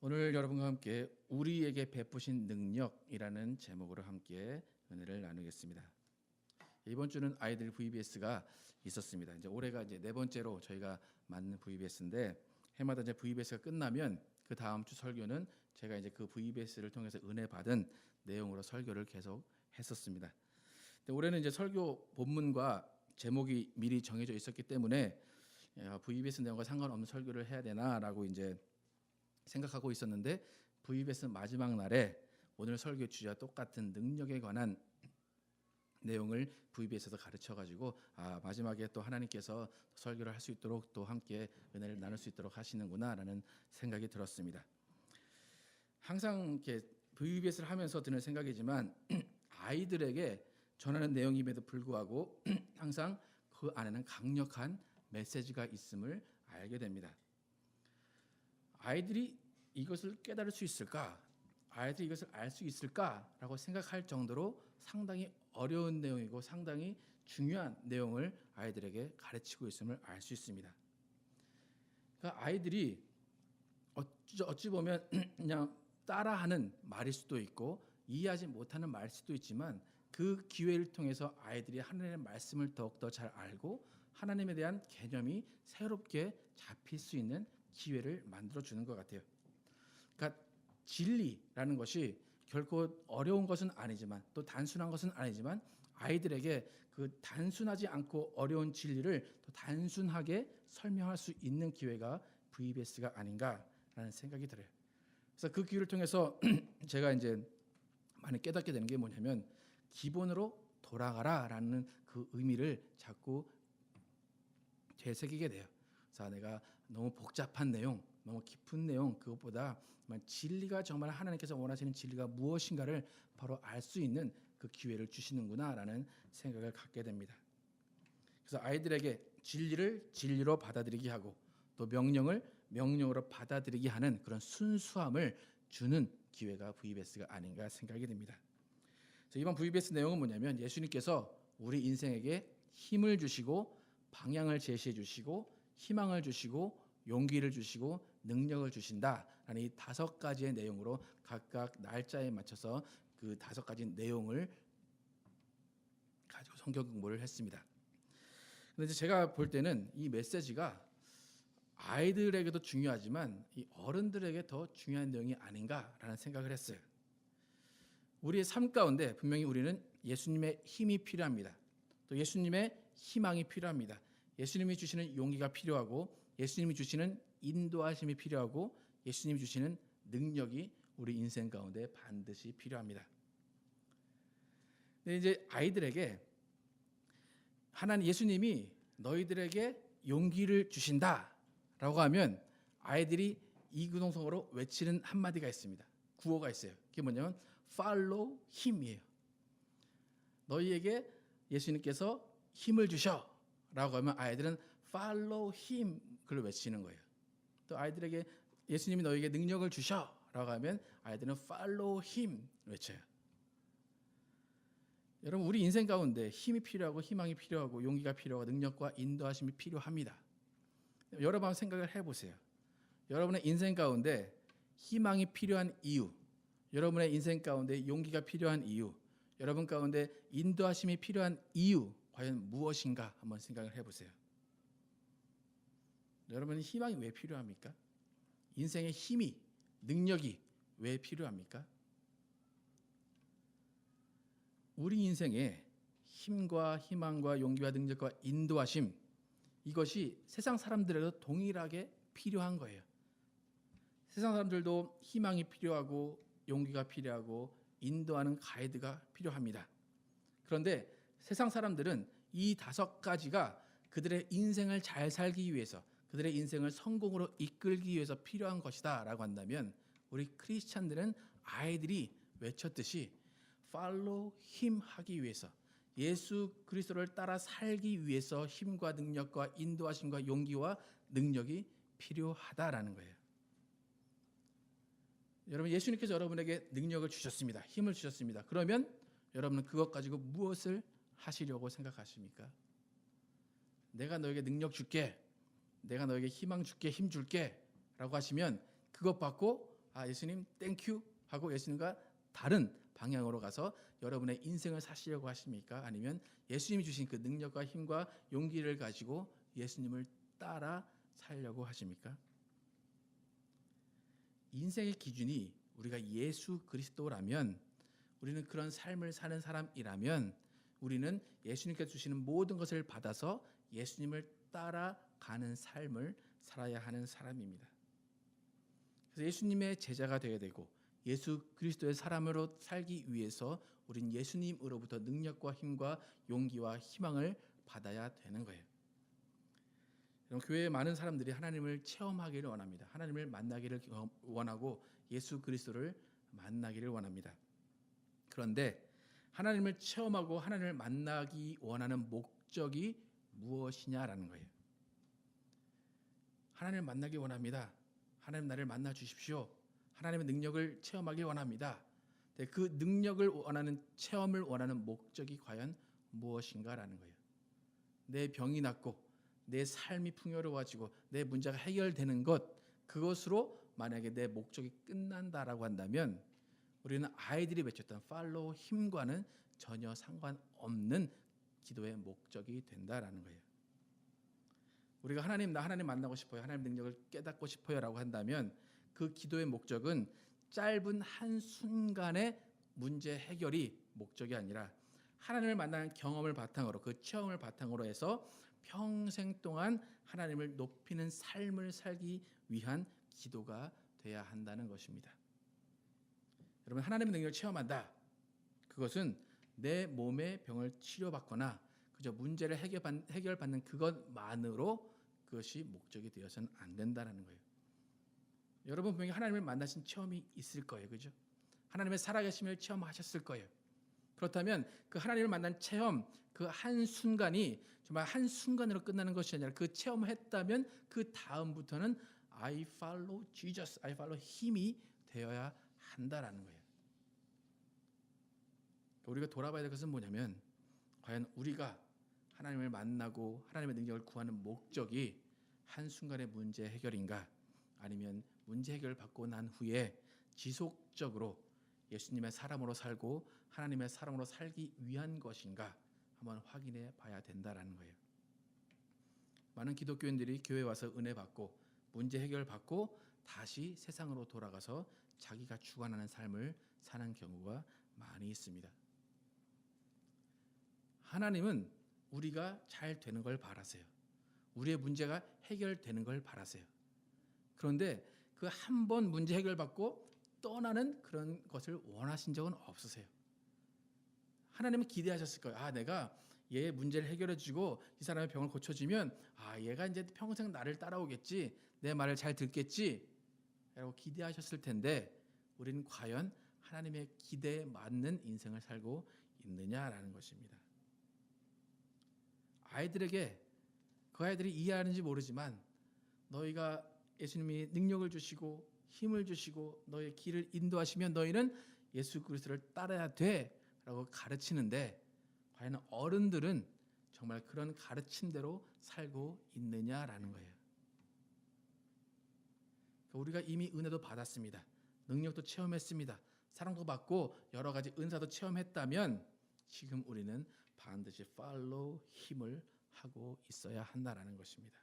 오늘 여러분과 함께 우리에게 베푸신 능력이라는 제목으로 함께 은혜를 나누겠습니다. 이번 주는 아이들 VBS가 있었습니다. 이제 올해가 이제 네 번째로 저희가 맞는 VBS인데 해마다 이제 VBS가 끝나면 그 다음 주 설교는 제가 이제 그 VBS를 통해서 은혜 받은 내용으로 설교를 계속 했었습니다. 근데 올해는 이제 설교 본문과 제목이 미리 정해져 있었기 때문에 VBS 내용과 상관없는 설교를 해야 되나라고 이제 생각하고 있었는데 VBS 마지막 날에 오늘 설교 주제와 똑같은 능력에 관한 내용을 VBS에서 가르쳐가지고 마지막에 또 하나님께서 설교를 할 수 있도록 또 함께 은혜를 나눌 수 있도록 하시는구나라는 생각이 들었습니다. 항상 이렇게 VBS를 하면서 드는 생각이지만 아이들에게 전하는 내용임에도 불구하고 항상 그 안에는 강력한 메시지가 있음을 알게 됩니다. 아이들이 이것을 깨달을 수 있을까? 아이들이 이것을 알 수 있을까라고 생각할 정도로 상당히 어려운 내용이고 상당히 중요한 내용을 아이들에게 가르치고 있음을 알 수 있습니다. 그러니까 아이들이 어찌 보면 그냥 따라하는 말일 수도 있고 이해하지 못하는 말일 수도 있지만 그 기회를 통해서 아이들이 하나님의 말씀을 더욱더 잘 알고 하나님에 대한 개념이 새롭게 잡힐 수 있는 기회를 만들어주는 것 같아요. 그러니까 진리라는 것이 결코 어려운 것은 아니지만 또 단순한 것은 아니지만 아이들에게 그 단순하지 않고 어려운 진리를 더 단순하게 설명할 수 있는 기회가 VBS가 아닌가라는 생각이 들어요. 그래서 그 기회를 통해서 제가 이제 많이 깨닫게 되는 게 뭐냐면 기본으로 돌아가라라는 그 의미를 자꾸 되새기게 돼요. 그래서 내가 너무 복잡한 내용, 너무 깊은 내용 그것보다 진리가 정말 하나님께서 원하시는 진리가 무엇인가를 바로 알 수 있는 그 기회를 주시는구나라는 생각을 갖게 됩니다. 그래서 아이들에게 진리를 진리로 받아들이게 하고 또 명령을 명령으로 받아들이게 하는 그런 순수함을 주는 기회가 VBS가 아닌가 생각이 됩니다. 그래서 이번 VBS 내용은 뭐냐면 예수님께서 우리 인생에게 힘을 주시고 방향을 제시해 주시고 희망을 주시고 용기를 주시고 능력을 주신다라는 이 5가지의 내용으로 각각 날짜에 맞춰서 그 5가지 내용을 가지고 성경 공부를 했습니다. 그런데 제가 볼 때는 이 메시지가 아이들에게도 중요하지만 이 어른들에게 더 중요한 내용이 아닌가라는 생각을 했어요. 우리의 삶 가운데 분명히 우리는 예수님의 힘이 필요합니다. 또 예수님의 희망이 필요합니다. 예수님이 주시는 용기가 필요하고 예수님이 주시는 인도하심이 필요하고 예수님이 주시는 능력이 우리 인생 가운데 반드시 필요합니다. 근데 이제 아이들에게 예수님이 너희들에게 용기를 주신다라고 하면 아이들이 이구동성으로 외치는 한마디가 있습니다. 구호가 있어요. 그게 뭐냐면 follow him이에요. 너희에게 예수님께서 힘을 주셔라고 하면 아이들은 follow him 그걸 외치는 거예요. 또 아이들에게 예수님이 너희에게 능력을 주셔라고 하면 아이들은 follow him 외쳐요. 여러분 우리 인생 가운데 힘이 필요하고 희망이 필요하고 용기가 필요하고 능력과 인도하심이 필요합니다. 여러분 한번 생각을 해보세요. 여러분의 인생 가운데 희망이 필요한 이유, 여러분의 인생 가운데 용기가 필요한 이유, 여러분 가운데 인도하심이 필요한 이유 과연 무엇인가 한번 생각을 해보세요. 여러분은 희망이 왜 필요합니까? 인생의 힘이, 능력이 왜 필요합니까? 우리 인생에 힘과 희망과 용기와 능력과 인도하심 이것이 세상 사람들에게도 동일하게 필요한 거예요. 세상 사람들도 희망이 필요하고 용기가 필요하고 인도하는 가이드가 필요합니다. 그런데 세상 사람들은 이 5가지가 그들의 인생을 잘 살기 위해서 그들의 인생을 성공으로 이끌기 위해서 필요한 것이다 라고 한다면 우리 크리스찬들은 아이들이 외쳤듯이 follow him 하기 위해서 예수 그리스도를 따라 살기 위해서 힘과 능력과 인도하심과 용기와 능력이 필요하다라는 거예요. 여러분 예수님께서 여러분에게 능력을 주셨습니다. 힘을 주셨습니다. 그러면 여러분은 그것 가지고 무엇을 하시려고 생각하십니까? 내가 너에게 능력 줄게. 내가 너에게 희망 줄게. 힘 줄게. 라고 하시면 그것 받고 예수님 땡큐 하고 예수님과 다른 방향으로 가서 여러분의 인생을 사시려고 하십니까? 아니면 예수님이 주신 그 능력과 힘과 용기를 가지고 예수님을 따라 살려고 하십니까? 인생의 기준이 우리가 예수 그리스도라면, 우리는 그런 삶을 사는 사람이라면 우리는 예수님께서 주시는 모든 것을 받아서 예수님을 따라가는 삶을 살아야 하는 사람입니다. 그래서 예수님의 제자가 되어야 되고 예수 그리스도의 사람으로 살기 위해서 우린 예수님으로부터 능력과 힘과 용기와 희망을 받아야 되는 거예요. 여러분, 교회에 많은 사람들이 하나님을 체험하기를 원합니다. 하나님을 만나기를 원하고 예수 그리스도를 만나기를 원합니다. 그런데 하나님을 체험하고 하나님을 만나기 원하는 목적이 무엇이냐라는 거예요. 하나님을 만나기 원합니다. 하나님 나를 만나 주십시오. 하나님의 능력을 체험하길 원합니다. 그 능력을 원하는, 체험을 원하는 목적이 과연 무엇인가라는 거예요. 내 병이 낫고 내 삶이 풍요로워지고 내 문제가 해결되는 것, 그것으로 만약에 내 목적이 끝난다라고 한다면 우리는 아이들이 외쳤던 팔로우 힘과는 전혀 상관없는 기도의 목적이 된다라는 거예요. 우리가 나 하나님 만나고 싶어요, 하나님 능력을 깨닫고 싶어요라고 한다면 그 기도의 목적은 짧은 한순간의 문제 해결이 목적이 아니라 하나님을 만나는 경험을 바탕으로, 그 체험을 바탕으로 해서 평생 동안 하나님을 높이는 삶을 살기 위한 기도가 돼야 한다는 것입니다. 여러분, 하나님의 능력을 체험한다, 그것은 내 몸의 병을 치료받거나 그저 문제를 해결받는 그것만으로 그것이 목적이 되어서는 안 된다는 거예요. 여러분 분명히 하나님을 만나신 체험이 있을 거예요. 그죠? 하나님의 살아계심을 체험하셨을 거예요. 그렇다면 그 하나님을 만난 체험, 그 한순간이 정말 한순간으로 끝나는 것이 아니라 그 체험을 했다면 그 다음부터는 I follow Jesus, I follow 힘이 되어야 한다라는 거예요. 우리가 돌아봐야 될 것은 뭐냐면, 과연 우리가 하나님을 만나고 하나님의 능력을 구하는 목적이 한순간의 문제 해결인가, 아니면 문제 해결을 받고 난 후에 지속적으로 예수님의 사람으로 살고 하나님의 사람으로 살기 위한 것인가 한번 확인해 봐야 된다라는 거예요. 많은 기독교인들이 교회에 와서 은혜 받고 문제 해결 받고 다시 세상으로 돌아가서 자기가 주관하는 삶을 사는 경우가 많이 있습니다. 하나님은 우리가 잘 되는 걸 바라세요. 우리의 문제가 해결되는 걸 바라세요. 그런데 그 한 번 문제 해결받고 떠나는 그런 것을 원하신 적은 없으세요. 하나님은 기대하셨을 거예요. 내가 얘의 문제를 해결해 주고 이 사람의 병을 고쳐주면 얘가 이제 평생 나를 따라오겠지, 내 말을 잘 듣겠지 라고 기대하셨을 텐데, 우리는 과연 하나님의 기대에 맞는 인생을 살고 있느냐라는 것입니다. 아이들에게, 그 아이들이 이해하는지 모르지만, 너희가 예수님이 능력을 주시고 힘을 주시고 너의 길을 인도하시면 너희는 예수 그리스도를 따라야 돼 라고 가르치는데, 과연 어른들은 정말 그런 가르침대로 살고 있느냐라는 거예요. 우리가 이미 은혜도 받았습니다. 능력도 체험했습니다. 사랑도 받고 여러 가지 은사도 체험했다면 지금 우리는 반드시 팔로우 힘을 하고 있어야 한다라는 것입니다.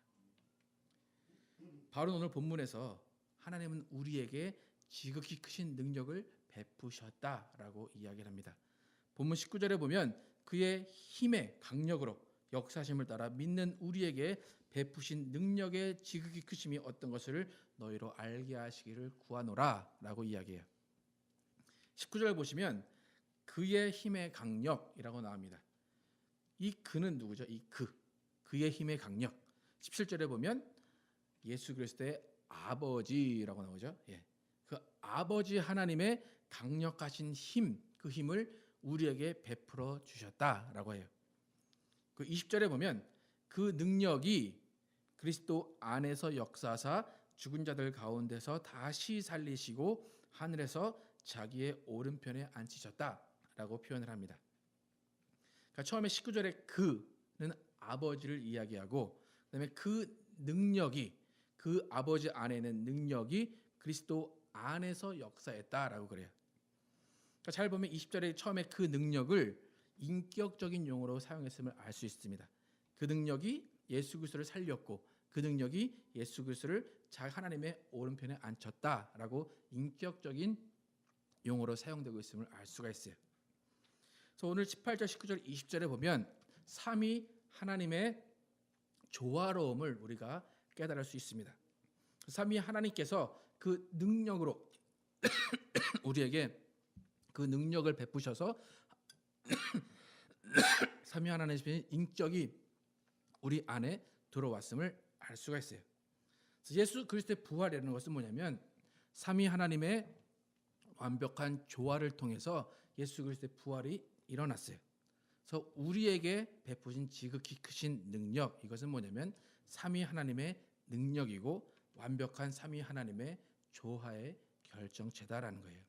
바로 오늘 본문에서 하나님은 우리에게 지극히 크신 능력을 베푸셨다라고 이야기를 합니다. 본문 19절에 보면 그의 힘의 강력으로 역사심을 따라 믿는 우리에게 베푸신 능력의 지극히 크심이 어떤 것을 너희로 알게 하시기를 구하노라 라고 이야기해요. 19절 보시면 그의 힘의 강력이라고 나옵니다. 이 그는 누구죠? 이 그의 힘의 강력. 17절에 보면 예수 그리스도의 아버지라고 나오죠. 그 아버지 하나님의 강력하신 힘, 그 힘을 우리에게 베풀어 주셨다라고 해요. 그 20절에 보면 그 능력이 그리스도 안에서 역사하사 죽은 자들 가운데서 다시 살리시고 하늘에서 자기의 오른편에 앉히셨다라고 표현을 합니다. 그러니까 처음에 19절에 그는 아버지를 이야기하고, 그다음에 그 능력이, 그 아버지 안에 있는 능력이 그리스도 안에서 역사했다라고 그래요. 그러니까 잘 보면 20절에 처음에 그 능력을 인격적인 용어로 사용했음을 알 수 있습니다. 그 능력이 예수 그리스도를 살렸고 그 능력이 예수 그리스도를 하나님의 오른편에 앉혔다라고 인격적인 용어로 사용되고 있음을 알 수가 있어요. 그래서 오늘 18절, 19절, 20절에 보면 삼위 하나님의 조화로움을 우리가 깨달을 수 있습니다. 삼위 하나님께서 그 능력으로 우리에게 그 능력을 베푸셔서 삼위 하나님의 인격이 우리 안에 들어왔음을 알 수가 있어요. 그래서 예수 그리스도의 부활이라는 것은 뭐냐면 삼위 하나님의 완벽한 조화를 통해서 예수 그리스도의 부활이 일어났어요. 그래서 우리에게 베푸신 지극히 크신 능력, 이것은 뭐냐면 삼위 하나님의 능력이고 완벽한 삼위 하나님의 조화의 결정체다라는 거예요.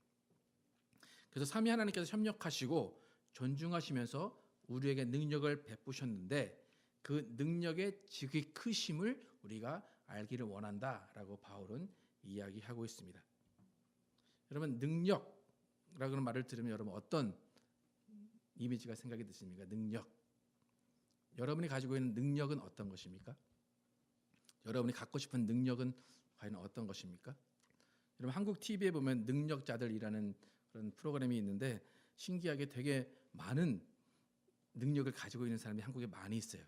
그래서 삼위 하나님께서 협력하시고 존중하시면서 우리에게 능력을 베푸셨는데 그 능력의 지극히 크심을 우리가 알기를 원한다라고 바울은 이야기하고 있습니다. 여러분, 능력이라는 말을 들으면 여러분 어떤 이미지가 생각이 드십니까? 능력. 여러분이 가지고 있는 능력은 어떤 것입니까? 여러분이 갖고 싶은 능력은 과연 어떤 것입니까? 여러분, 한국 TV에 보면 능력자들이라는 그런 프로그램이 있는데 신기하게 되게 많은 능력을 가지고 있는 사람이 한국에 많이 있어요.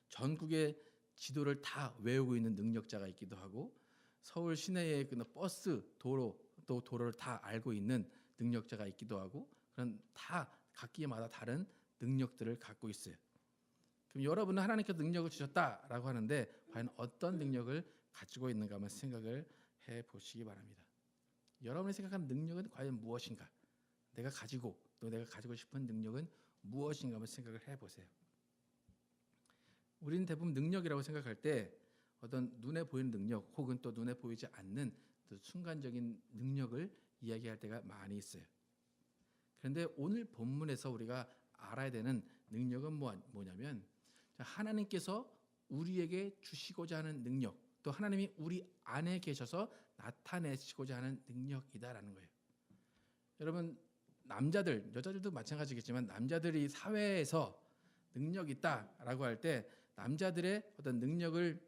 전국의 지도를 다 외우고 있는 능력자가 있기도 하고 서울 시내의 그 버스 도로를 다 알고 있는 능력자가 있기도 하고 그런 다 각기마다 다른 능력들을 갖고 있어요. 그럼 여러분은 하나님께서 능력을 주셨다라고 하는데 과연 어떤 능력을 가지고 있는가 한번 생각을 해보시기 바랍니다. 여러분이 생각하는 능력은 과연 무엇인가? 내가 가지고 싶은 능력은 무엇인가 한번 생각을 해보세요. 우리는 대부분 능력이라고 생각할 때 어떤 눈에 보이는 능력 혹은 또 눈에 보이지 않는 또 순간적인 능력을 이야기할 때가 많이 있어요. 그런데 오늘 본문에서 우리가 알아야 되는 능력은 뭐냐면 하나님께서 우리에게 주시고자 하는 능력, 또 하나님이 우리 안에 계셔서 나타내시고자 하는 능력이다라는 거예요. 여러분, 남자들, 여자들도 마찬가지겠지만 남자들이 사회에서 능력이 있다라고 할 때 남자들의 어떤 능력을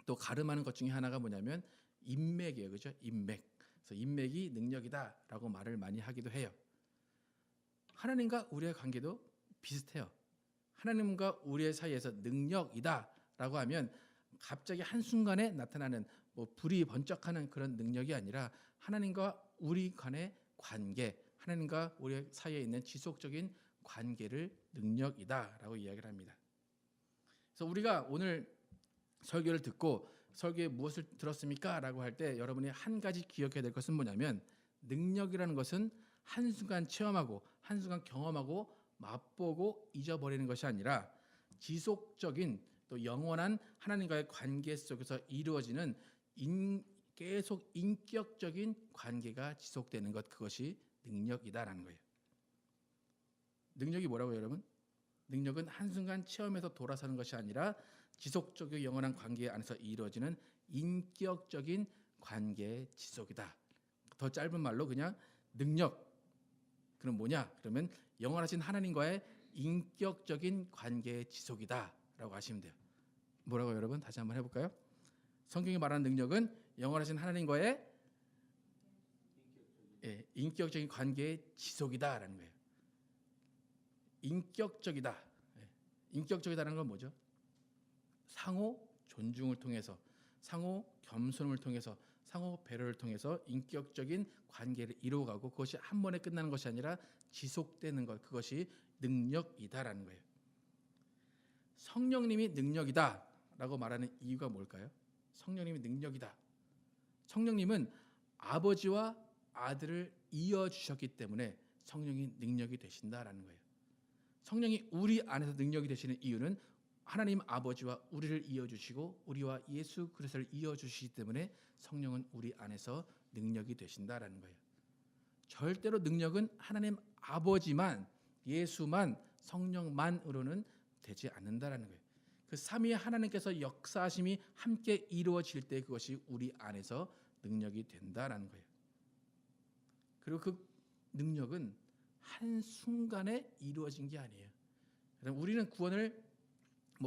또 가름하는 것 중에 하나가 뭐냐면 인맥이에요. 그죠? 인맥. 그래서 인맥이 능력이다라고 말을 많이 하기도 해요. 하나님과 우리의 관계도 비슷해요. 하나님과 우리의 사이에서 능력이다라고 하면 갑자기 한순간에 나타나는 불이 번쩍하는 그런 능력이 아니라 하나님과 우리 간의 관계, 하나님과 우리 사이에 있는 지속적인 관계를 능력이다라고 이야기를 합니다. 그래서 우리가 오늘 설교를 듣고 설교에 무엇을 들었습니까? 라고 할 때 여러분이 한 가지 기억해야 될 것은 뭐냐면 능력이라는 것은 한순간 체험하고 한순간 경험하고 맛보고 잊어버리는 것이 아니라 지속적인 또 영원한 하나님과의 관계 속에서 이루어지는 계속 인격적인 관계가 지속되는 것, 그것이 능력이다라는 거예요. 능력이 뭐라고요, 여러분? 능력은 한순간 체험에서 돌아서는 것이 아니라 지속적인 영원한 관계 안에서 이루어지는 인격적인 관계의 지속이다. 더 짧은 말로 그냥 능력. 그럼 뭐냐? 그러면 영원하신 하나님과의 인격적인 관계의 지속이다라고 하시면 돼요. 뭐라고 여러분? 다시 한번 해볼까요? 성경이 말하는 능력은 영원하신 하나님과의 인격적인 관계의 지속이다라는 거예요. 인격적이다. 인격적이다라는 건 뭐죠? 상호 존중을 통해서, 상호 겸손을 통해서, 상호 배려를 통해서 인격적인 관계를 이루어가고 그것이 한 번에 끝나는 것이 아니라 지속되는 것, 그것이 능력이다라는 거예요. 성령님이 능력이다라고 말하는 이유가 뭘까요? 성령님이 능력이다. 성령님은 아버지와 아들을 이어주셨기 때문에 성령이 능력이 되신다라는 거예요. 성령이 우리 안에서 능력이 되시는 이유는 하나님 아버지와 우리를 이어주시고 우리와 예수 그리스도를 이어주시기 때문에 성령은 우리 안에서 능력이 되신다라는 거예요. 절대로 능력은 하나님 아버지만, 예수만, 성령만으로는 되지 않는다라는 거예요. 그 삼위 하나님께서 역사하심이 함께 이루어질 때 그것이 우리 안에서 능력이 된다라는 거예요. 그리고 그 능력은 한순간에 이루어진 게 아니에요. 우리는 구원을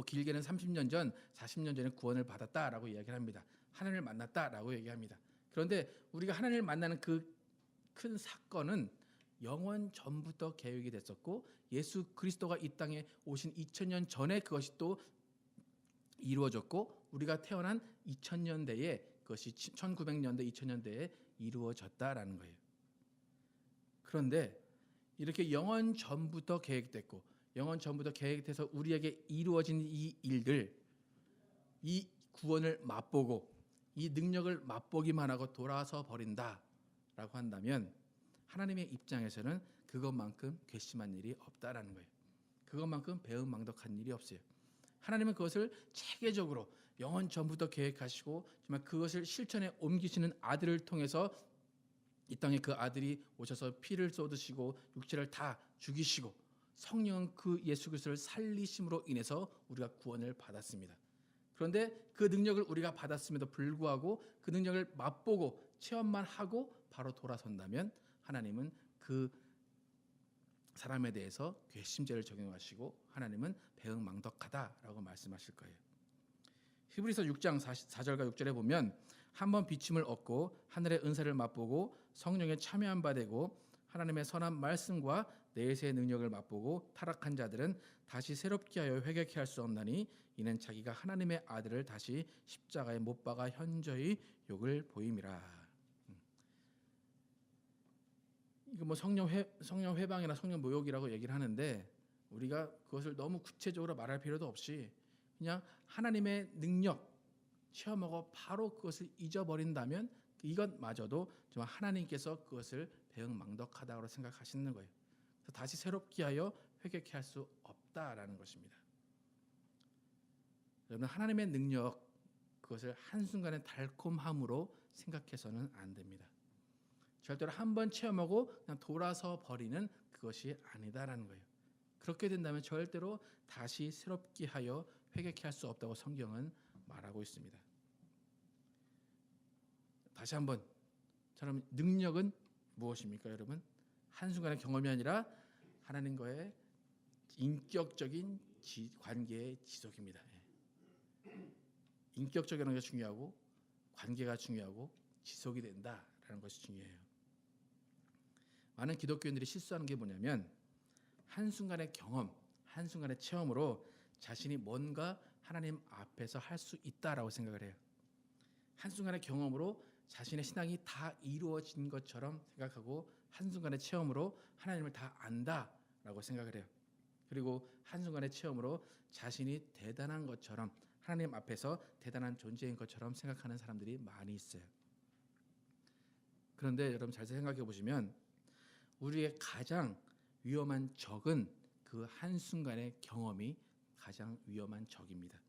길게는 30년 전, 40년 전에 구원을 받았다라고 이야기를 합니다. 하나님을 만났다라고 얘기합니다. 그런데 우리가 하나님을 만나는 그 큰 사건은 영원 전부터 계획이 됐었고, 예수 그리스도가 이 땅에 오신 2000년 전에 그것이 또 이루어졌고, 우리가 태어난 2000년대에 그것이 1900년대, 2000년대에 이루어졌다라는 거예요. 그런데 이렇게 영원 전부터 계획됐고, 영원 전부터 계획돼서 우리에게 이루어진 이 일들, 이 구원을 맛보고 이 능력을 맛보기만 하고 돌아서 버린다라고 한다면, 하나님의 입장에서는 그것만큼 괘씸한 일이 없다라는 거예요. 그것만큼 배은망덕한 일이 없어요. 하나님은 그것을 체계적으로 영원 전부터 계획하시고 정말 그것을 실천에 옮기시는 아들을 통해서 이 땅에 그 아들이 오셔서 피를 쏟으시고 육체를 다 죽이시고, 성령은 그 예수 그리스도를 살리심으로 인해서 우리가 구원을 받았습니다. 그런데 그 능력을 우리가 받았음에도 불구하고 그 능력을 맛보고 체험만 하고 바로 돌아선다면, 하나님은 그 사람에 대해서 괘씸죄를 적용하시고 하나님은 배은망덕하다라고 말씀하실 거예요. 히브리서 6장 4절과 6절에 보면, 한번 비침을 얻고 하늘의 은사를 맛보고 성령에 참여한 바 되고 하나님의 선한 말씀과 내세의 능력을 맛보고 타락한 자들은 다시 새롭게 하여 회개케 할 수 없나니, 이는 자기가 하나님의 아들을 다시 십자가에 못 박아 현저히 욕을 보임이라. 이거 성령 회방이나 성령 모욕이라고 얘기를 하는데, 우리가 그것을 너무 구체적으로 말할 필요도 없이 그냥 하나님의 능력 체험하고 바로 그것을 잊어버린다면, 이것마저도 정말 하나님께서 그것을 배은망덕하다고 생각하시는 거예요. 그래서 다시 새롭게 하여 회개케 할 수 없다라는 것입니다. 여러분, 하나님의 능력, 그것을 한순간의 달콤함으로 생각해서는 안 됩니다. 절대로 한번 체험하고 그냥 돌아서 버리는 그것이 아니다라는 거예요. 그렇게 된다면 절대로 다시 새롭게 하여 회개케 할 수 없다고 성경은 말하고 있습니다. 다시 한번, 저는 능력은 무엇입니까, 여러분? 한순간의 경험이 아니라 하나님과의 인격적인 관계의 지속입니다. 인격적인 게 중요하고 관계가 중요하고 지속이 된다라는 것이 중요해요. 많은 기독교인들이 실수하는 게 뭐냐면, 한순간의 경험, 한순간의 체험으로 자신이 뭔가 하나님 앞에서 할 수 있다라고 생각을 해요. 한순간의 경험으로 자신의 신앙이 다 이루어진 것처럼 생각하고, 한순간의 체험으로 하나님을 다 안다라고 생각을 해요. 그리고 한순간의 체험으로 자신이 대단한 것처럼, 하나님 앞에서 대단한 존재인 것처럼 생각하는 사람들이 많이 있어요. 그런데 여러분, 잘 생각해 보시면 우리의 가장 위험한 적은 그 한순간의 경험이 가장 위험한 적입니다.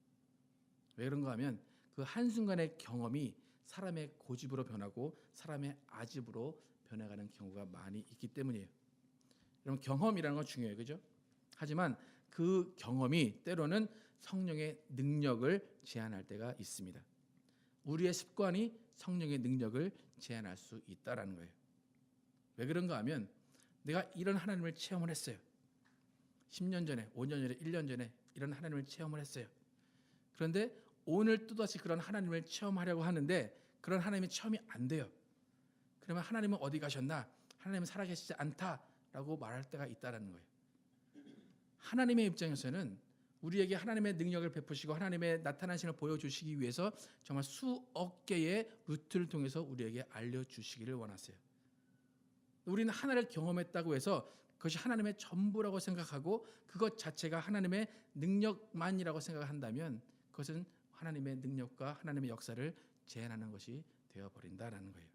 왜 그런가 하면, 그 한순간의 경험이 사람의 고집으로 변하고 사람의 아집으로 변해가는 경우가 많이 있기 때문이에요. 여러분, 경험이라는 건 중요해요, 그죠? 하지만 그 경험이 때로는 성령의 능력을 제한할 때가 있습니다. 우리의 습관이 성령의 능력을 제한할 수 있다라는 거예요. 왜 그런가 하면, 내가 이런 하나님을 체험을 했어요. 10년 전에, 5년 전에, 1년 전에 이런 하나님을 체험을 했어요. 그런데 오늘 또다시 그런 하나님을 체험하려고 하는데 그런 하나님의 체험이 안 돼요. 그러면 하나님은 어디 가셨나? 하나님은 살아계시지 않다라고 말할 때가 있다라는 거예요. 하나님의 입장에서는 우리에게 하나님의 능력을 베푸시고 하나님의 나타나심을 보여주시기 위해서 정말 수억 개의 루트를 통해서 우리에게 알려주시기를 원하세요. 우리는 하나를 경험했다고 해서 그것이 하나님의 전부라고 생각하고 그것 자체가 하나님의 능력만이라고 생각한다면, 그것은 하나님의 능력과 하나님의 역사를 제한하는 것이 되어버린다라는 거예요.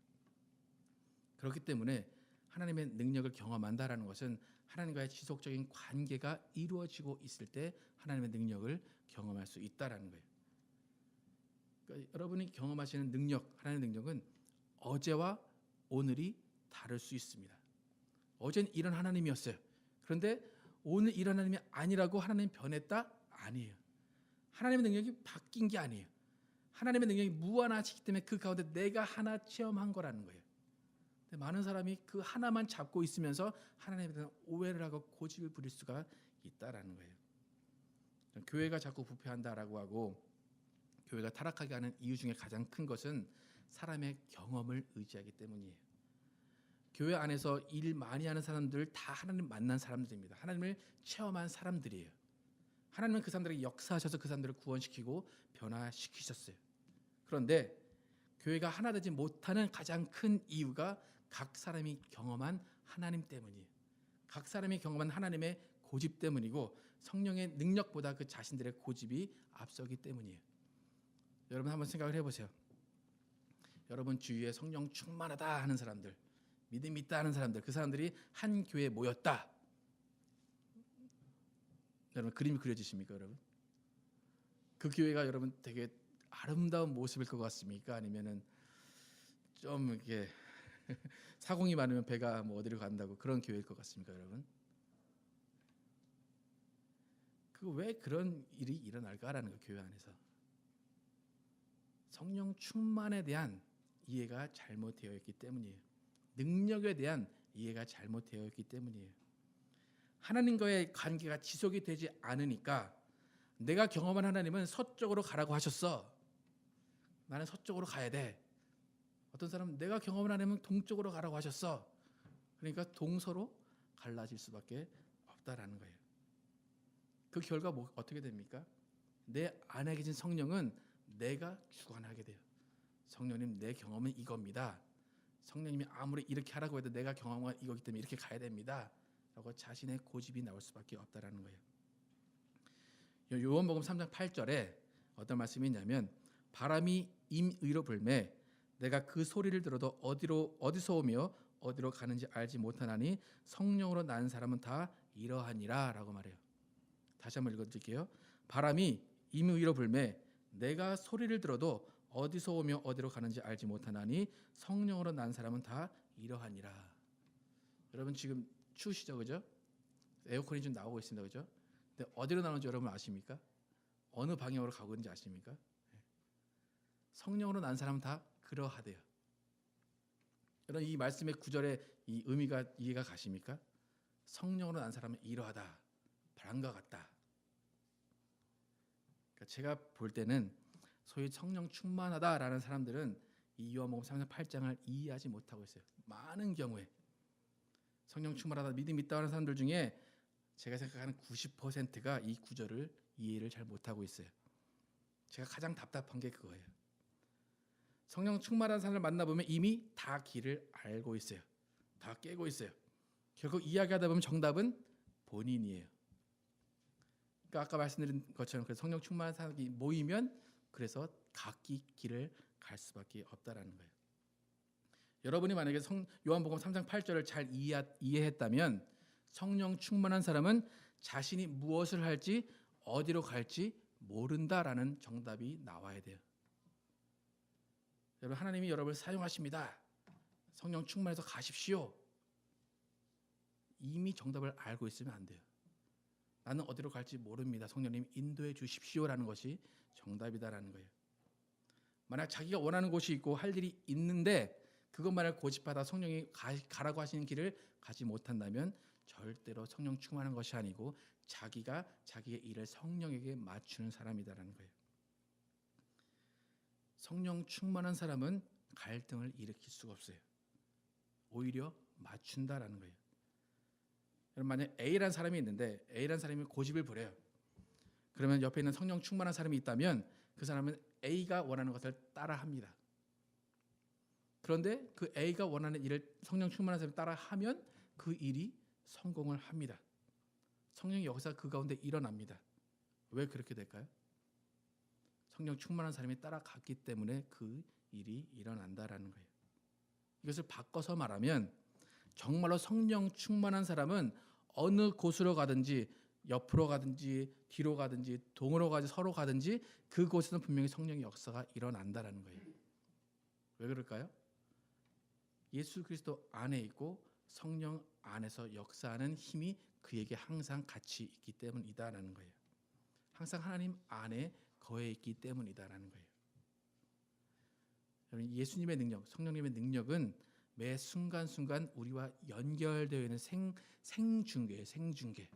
그렇기 때문에 하나님의 능력을 경험한다라는 것은 하나님과의 지속적인 관계가 이루어지고 있을 때 하나님의 능력을 경험할 수 있다라는 거예요. 그러니까 여러분이 경험하시는 능력, 하나님의 능력은 어제와 오늘이 다를 수 있습니다. 어제는 이런 하나님이었어요. 그런데 오늘 이런 하나님이 아니라고 하나님 변했다? 아니에요. 하나님의 능력이 바뀐 게 아니에요. 하나님의 능력이 무한하시기 때문에 그 가운데 내가 하나 체험한 거라는 거예요. 근데 많은 사람이 그 하나만 잡고 있으면서 하나님에 대한 오해를 하고 고집을 부릴 수가 있다라는 거예요. 교회가 자꾸 부패한다라고 하고 교회가 타락하게 하는 이유 중에 가장 큰 것은 사람의 경험을 의지하기 때문이에요. 교회 안에서 일 많이 하는 사람들 다 하나님 만난 사람들입니다. 하나님을 체험한 사람들이에요. 하나님은 그 사람들에게 역사하셔서 그 사람들을 구원시키고 변화시키셨어요. 그런데 교회가 하나 되지 못하는 가장 큰 이유가 각 사람이 경험한 하나님 때문이에요. 각 사람이 경험한 하나님의 고집 때문이고 성령의 능력보다 그 자신들의 고집이 앞서기 때문이에요. 여러분 한번 생각을 해보세요. 여러분 주위에 성령 충만하다 하는 사람들, 믿음 있다 하는 사람들, 그 사람들이 한 교회에 모였다. 여러분 그림이 그려지십니까, 여러분? 그 교회가 여러분 되게 아름다운 모습일 것 같습니까? 아니면은 좀 이렇게 사공이 많으면 배가 뭐 어디로 간다고 그런 교회일 것 같습니까, 여러분? 그 왜 그런 일이 일어날까라는 거 교회 안에서 성령 충만에 대한 이해가 잘못되어 있기 때문이에요. 능력에 대한 이해가 잘못되어 있기 때문이에요. 하나님과의 관계가 지속이 되지 않으니까 내가 경험한 하나님은 서쪽으로 가라고 하셨어. 나는 서쪽으로 가야 돼. 어떤 사람은 내가 경험한 하나님은 동쪽으로 가라고 하셨어. 그러니까 동서로 갈라질 수밖에 없다라는 거예요. 그 결과 어떻게 됩니까? 내 안에 계신 성령은 내가 주관하게 돼요. 성령님 내 경험은 이겁니다. 성령님이 아무리 이렇게 하라고 해도 내가 경험한 이거기 때문에 이렇게 가야 됩니다. 라고 자신의 고집이 나올 수밖에 없다라는 거예요. 요한복음 3장 8절에 어떤 말씀이 있냐면 바람이 임의로 불매 내가 그 소리를 들어도 어디서 오며 어디로 가는지 알지 못하나니 성령으로 난 사람은 다 이러하니라 라고 말해요. 다시 한번 읽어드릴게요. 바람이 임의로 불매 내가 소리를 들어도 어디서 오며 어디로 가는지 알지 못하나니 성령으로 난 사람은 다 이러하니라. 여러분 지금 추우시죠, 그죠? 에어컨이 좀 나오고 있습니다, 그죠? 근데 어디로 나오는지 여러분 아십니까? 어느 방향으로 가고 있는지 아십니까? 성령으로 난 사람은 다 그러하대요. 여러분 이 말씀의 구절의 이 의미가 이해가 가십니까? 성령으로 난 사람은 이러하다, 바람과 같다. 그러니까 제가 볼 때는 소위 성령 충만하다라는 사람들은 이 요한복음 3장 8장을 이해하지 못하고 있어요. 많은 경우에 성령 충만하다, 믿음 있다 하는 사람들 중에 제가 생각하는 90%가 이 구절을 이해를 잘 못하고 있어요. 제가 가장 답답한 게 그거예요. 성령 충만한 사람을 만나보면 이미 다 길을 알고 있어요. 다 깨고 있어요. 결국 이야기하다 보면 정답은 본인이에요. 그러니까 아까 말씀드린 것처럼 성령 충만한 사람이 모이면 그래서 각기 길을 갈 수밖에 없다라는 거예요. 여러분이 만약에 요한복음 3장 8절을 잘 이해했다면 성령 충만한 사람은 자신이 무엇을 할지 어디로 갈지 모른다라는 정답이 나와야 돼요. 여러분 하나님이 여러분을 사용하십니다. 성령 충만해서 가십시오. 이미 정답을 알고 있으면 안 돼요. 나는 어디로 갈지 모릅니다. 성령님 인도해 주십시오라는 것이 정답이다라는 거예요. 만약 자기가 원하는 곳이 있고 할 일이 있는데 그것만을 고집하다 성령이 가라고 하시는 길을 가지 못한다면 절대로 성령 충만한 것이 아니고 자기가 자기의 일을 성령에게 맞추는 사람이다라는 거예요. 성령 충만한 사람은 갈등을 일으킬 수가 없어요. 오히려 맞춘다라는 거예요. 여러분 만약 A라는 사람이 있는데 A라는 사람이 고집을 부려요. 그러면 옆에 있는 성령 충만한 사람이 있다면 그 사람은 A가 원하는 것을 따라합니다. 그런데 그 A가 원하는 일을 성령 충만한 사람이 따라하면 그 일이 성공을 합니다. 성령의 역사가 그 가운데 일어납니다. 왜 그렇게 될까요? 성령 충만한 사람이 따라갔기 때문에 그 일이 일어난다라는 거예요. 이것을 바꿔서 말하면 정말로 성령 충만한 사람은 어느 곳으로 가든지 옆으로 가든지 뒤로 가든지 동으로 가든지 서로 가든지 그곳에는 분명히 성령의 역사가 일어난다라는 거예요. 왜 그럴까요? 예수 그리스도 안에 있고 성령 안에서 역사하는 힘이 그에게 항상 같이 있기 때문이다라는 거예요. 항상 하나님 안에 거해 있기 때문이다라는 거예요. 예수님의 능력, 성령님의 능력은 매 순간순간 우리와 연결되어 있는 생중계예요. 생중계.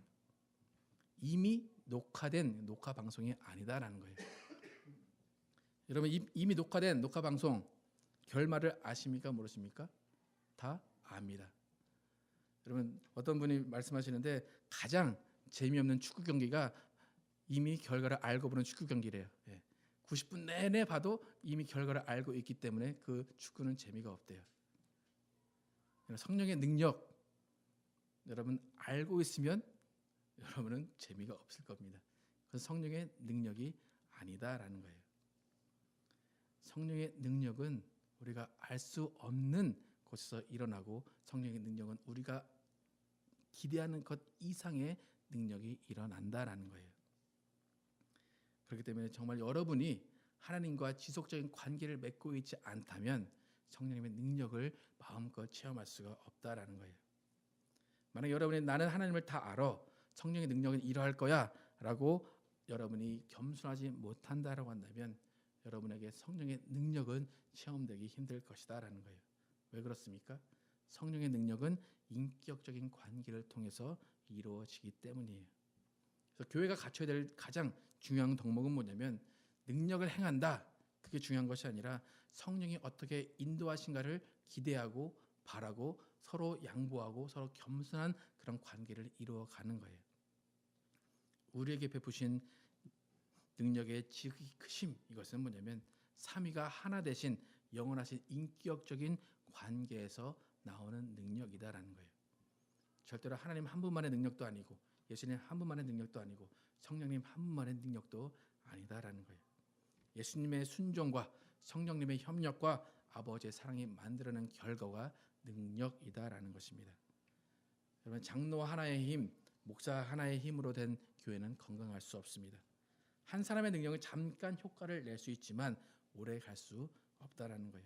이미 녹화된 녹화 방송이 아니다라는 거예요. 여러분 이미 녹화된 녹화 방송 결말을 아십니까? 모르십니까? 다 압니다. 여러분 어떤 분이 말씀하시는데 가장 재미없는 축구 경기가 이미 결과를 알고 보는 축구 경기래요. 90분 내내 봐도 이미 결과를 알고 있기 때문에 그 축구는 재미가 없대요. 성령의 능력 여러분 알고 있으면 여러분은 재미가 없을 겁니다. 그래서 성령의 능력이 아니다라는 거예요. 성령의 능력은 우리가 알 수 없는 곳에서 일어나고 성령의 능력은 우리가 기대하는 것 이상의 능력이 일어난다라는 거예요. 그렇기 때문에 정말 여러분이 하나님과 지속적인 관계를 맺고 있지 않다면 성령님의 능력을 마음껏 체험할 수가 없다라는 거예요. 만약 여러분이 나는 하나님을 다 알아, 성령의 능력은 이러할 거야 라고 여러분이 겸손하지 못한다라고 한다면 여러분에게 성령의 능력은 체험되기 힘들 것이다 라는 거예요. 왜 그렇습니까? 성령의 능력은 인격적인 관계를 통해서 이루어지기 때문이에요. 그래서 교회가 갖춰야 될 가장 중요한 덕목은 뭐냐면 능력을 행한다. 그게 중요한 것이 아니라 성령이 어떻게 인도하신가를 기대하고 바라고 서로 양보하고 서로 겸손한 그런 관계를 이루어가는 거예요. 우리에게 베푸신 능력의 지극히 크심 이것은 뭐냐면 삼위가 하나 되신 영원하신 인격적인 관계에서 나오는 능력이다라는 거예요. 절대로 하나님 한 분만의 능력도 아니고 예수님 한 분만의 능력도 아니고 성령님 한 분만의 능력도 아니다라는 거예요. 예수님의 순종과 성령님의 협력과 아버지의 사랑이 만들어낸 결과가 능력이다라는 것입니다. 여러분 장로 하나의 힘, 목사 하나의 힘으로 된 교회는 건강할 수 없습니다. 한 사람의 능력은 잠깐 효과를 낼 수 있지만 오래 갈 수 없다라는 거예요.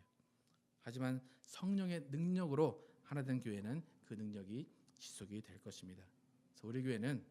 하지만 성령의 능력으로 하나 된 교회는 그 능력이 지속이 될 것입니다. 그래서 우리 교회는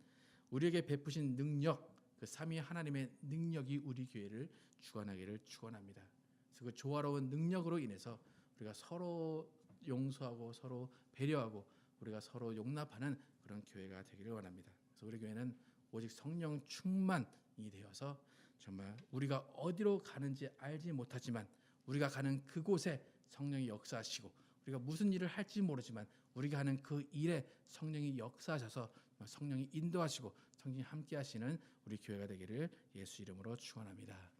우리에게 베푸신 능력, 그 삼위 하나님의 능력이 우리 교회를 주관하기를 축원합니다. 그래서 그 조화로운 능력으로 인해서 우리가 서로 용서하고 서로 배려하고 우리가 서로 용납하는 그런 교회가 되기를 원합니다. 그래서 우리 교회는 오직 성령 충만이 되어서 정말 우리가 어디로 가는지 알지 못하지만 우리가 가는 그곳에 성령이 역사하시고 우리가 무슨 일을 할지 모르지만 우리가 하는 그 일에 성령이 역사하셔서 성령이 인도하시고 성령이 함께 하시는 우리 교회가 되기를 예수 이름으로 축원합니다.